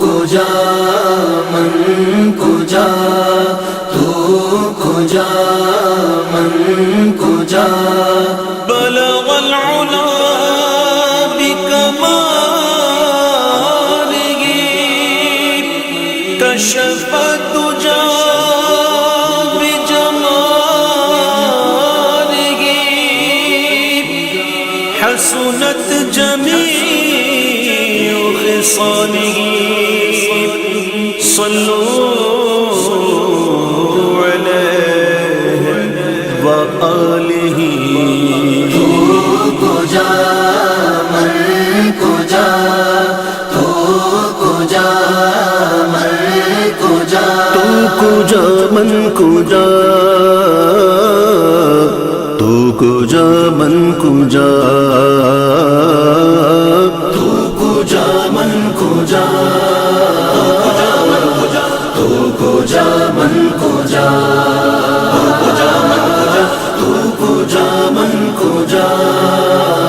کجا من کجا تو کجا من کجا بلغ العلا بکمالہ کشف الدجی بجمالہ حسنت جمیع خصالہ صلوا علیہ وآلہ تو کجا من کجا تو کجا من کجا تو کجا من کجا تو کجا من کجا تو کجا من کجا تو کجا من کجا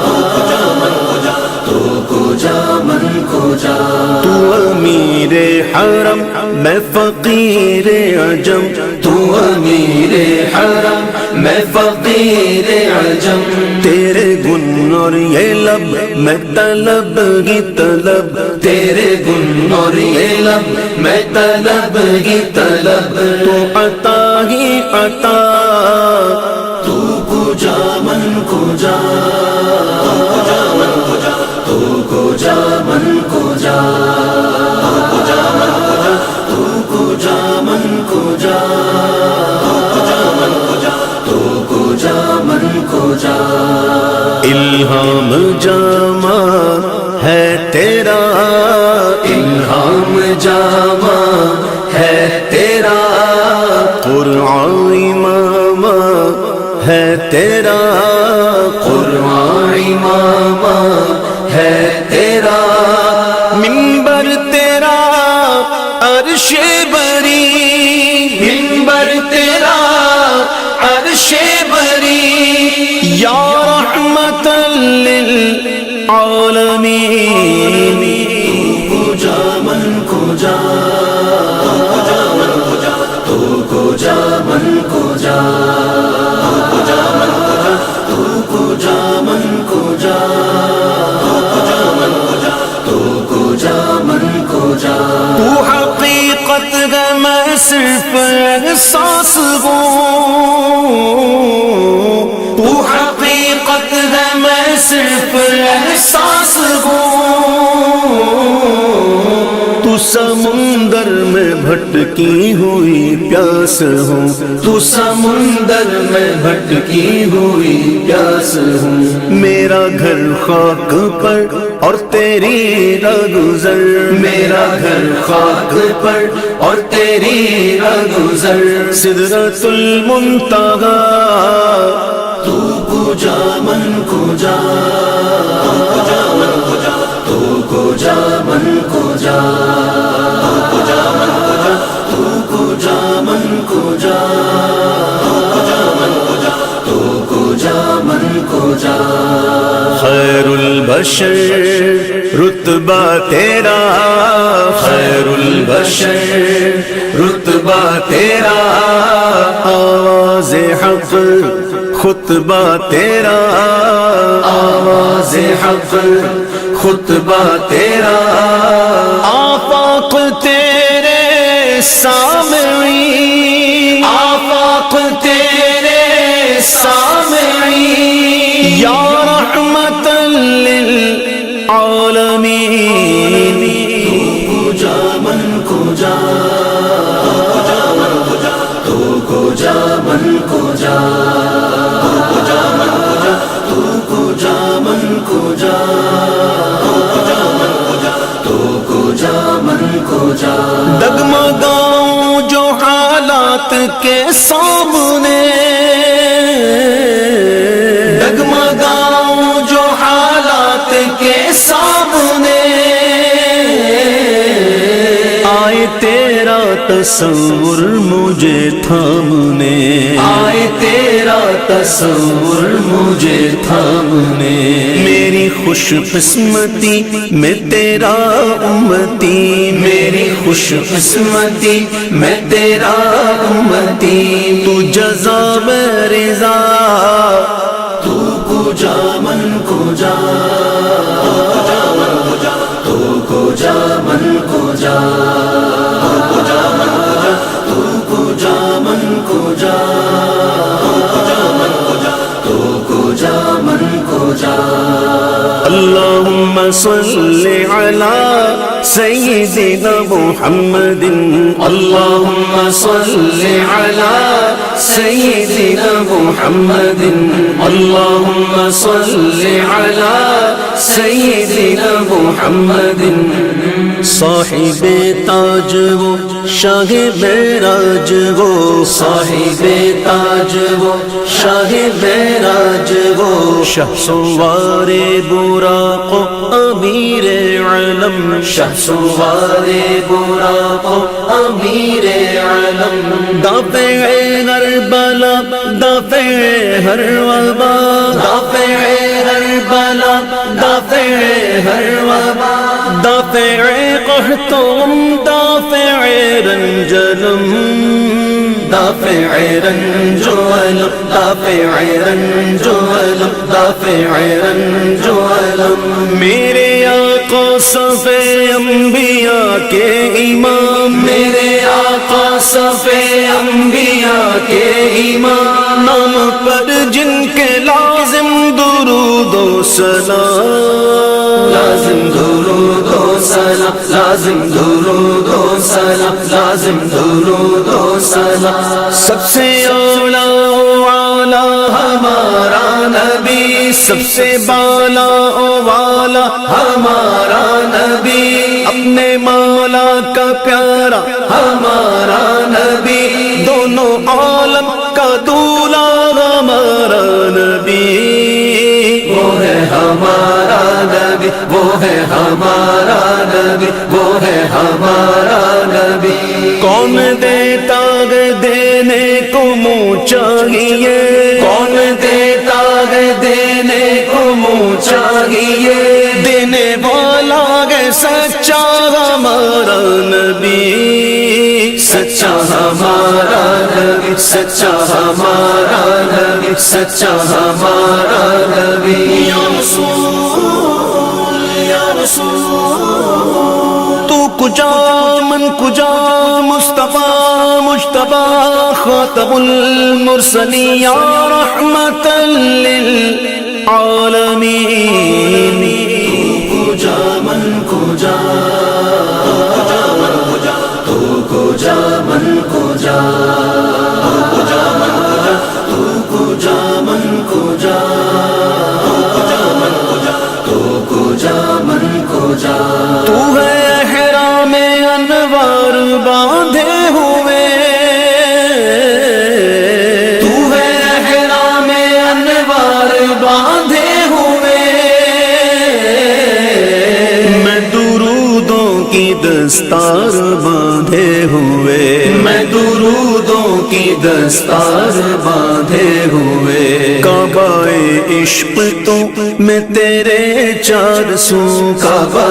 تو کجا من کجا تو کجا من کجا تو امیر حرم میں فقیر عجم تو امیر حرم میں فقیر عجم تیرے گن اور یہ لب میں طلب کی طلب تیرے گن اور یہ لب میں طلب کی طلب تو عطا ہی عطا تو کجا من کجا تو کجا من کجا تو کجا من کجا تو کجا من کجا الہام جامع ہے تیرا الہام جامع ہے تیرا قرآن امام ہے تیرا قرآن امام ہے تیرا منبر تیرا عرش بری منبر تیرا عرش بری یا رحمت للعالمین کجا من کجا تو کجا من کجا تو کجا من کجا تو کجا من کجا تو حقیقت ہے میں صرف احساس ہوں تو حقیقت ہے میں صرف احساس ہوں تو سمندر میں بھٹکی ہوئی پیاس ہوں تو سمندر میں بھٹکی ہوئی پیاس ہوں میرا گھر خاک پر اور تیری راہگزر میرا گھر خاک پر اور تیری راہگزر سدرۃ المنتہی تو کجا من کجا تو کجا من کجا تو کجا من کجا تو کجا من کجا خیر البشر رتبہ تیرا خیر البشر رتبہ تیرا آواز حق خطبہ تیرا آواز حق خطبہ تیرا آفاق تیرے سامعی آفاق تیرے سامعی یا رحمت للعالمین کجا من کجا تو کجا من کجا تو کجا من کجا تو کجا من کجا ڈگمگاؤں جو حالات کے سامنے ڈگمگاؤں جو حالات کے سامنے آئے تیرا تصور مجھے تھامنے، آئے تیرا تصور مجھے تھامنے، میری خوش قسمتی میں تیرا امتی، میری خوش قسمتی میں تیرا امتی، تو جزا میں رضا، تو کجا من کجا، تو کجا من کجا، تو کجا من کجا، تو کجا من کجا۔ اللہم صل علی سیدنا محمد، اللہم صل علی سیدنا محمد، اللہم صل علی سیدنا محمد، صاحب تاج وہ شاہ معراج وہ، صاحب تاج وہ شاہ معراج وہ، شاہ سوار براق امیر علم، شاہ سوار براق امیر علم، دافع ہر بلا دافع ہر وبا، دافع ہر بلا دافع ہر وبا، دافع قحط دافع رنجلم، دافع رنج و علم، دافع رنج و علم، دافع رنج و علم، میرے آقا صف انبیاء کے امام، میرے آقا صف انبیاء کے امام، نام پر جن کے لازم درود و سلام، لازم درود و سلام، لازم درود و سلام، لازم درود و سلام، سب سے اولا و اعلیٰ ہمارا نبی، سب سے بالا و والا ہمارا نبی، اپنے مولا کا پیارا ہمارا نبی، دونوں عالم کا دولا ہمارا نبی، وہ ہے ہمارا نبی، وہ ہے ہمارا نبی، وہ ہے ہمارا نبی، کون دیتا ہے دینے کو منہ چاہیے، کون دیتا ہے دینے کو منہ چاہیے، دینے والا ہے سچا ہمارا نبی، سچا ہمارا نبی، سچا ہمارا نبی، سچا ہمارا نبی، یا رسول یا رسول، تو کجا من کجا مصطفیٰ مجتبی خاتم المرسلین یا رحمت للعالمین، کجا من کجا، تو کجا من کجا، تو کجا من کجا، تو کجا من کجا، تو ہے احرام انوار باندھے ہوئے، تو ہے احرام انوار باندھے ہوئے، میں درودوں کی دستار باندھے ہوئے، میں درودوں کی دستار باندھے ہوئے، کعبہ عشق تو میں تیرے چار سو، کعبہ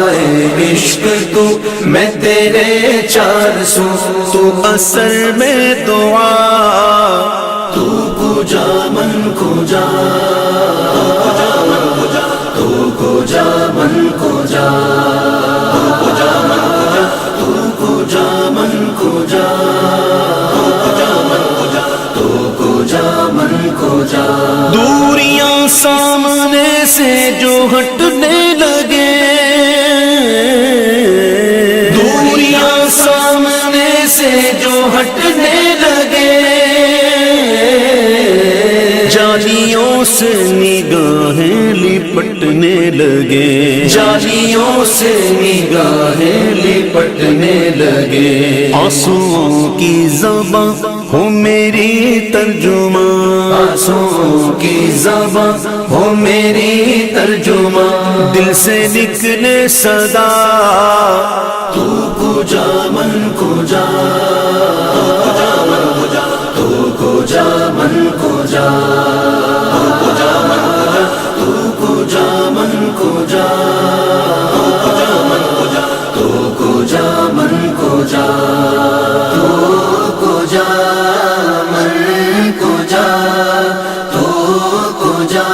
عشق تو میں تیرے چار سو، تو اثر میں دعا، تو کجا من کجا، تو کجا من کجا، تو کجا من کجا، تو کجا من کجا، دوریاں سامنے سے جو ہٹنے لگے، دوریاں سامنے سے جو ہٹنے لگے، جالیوں سے نگاہیں لپٹنے لگے، جالیوں سے نگاہیں لپٹنے لگے، آنسوؤں کی زباں ہو میری ترجمان، آنسوؤں کی زباں ہو میری ترجمان، دل سے نکلے صدا، تو کجا من کجا، جا تو کو جا مر کو جا تو کو جا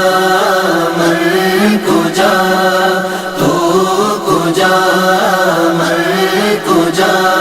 مر کو جا تو کو جا مر کو جا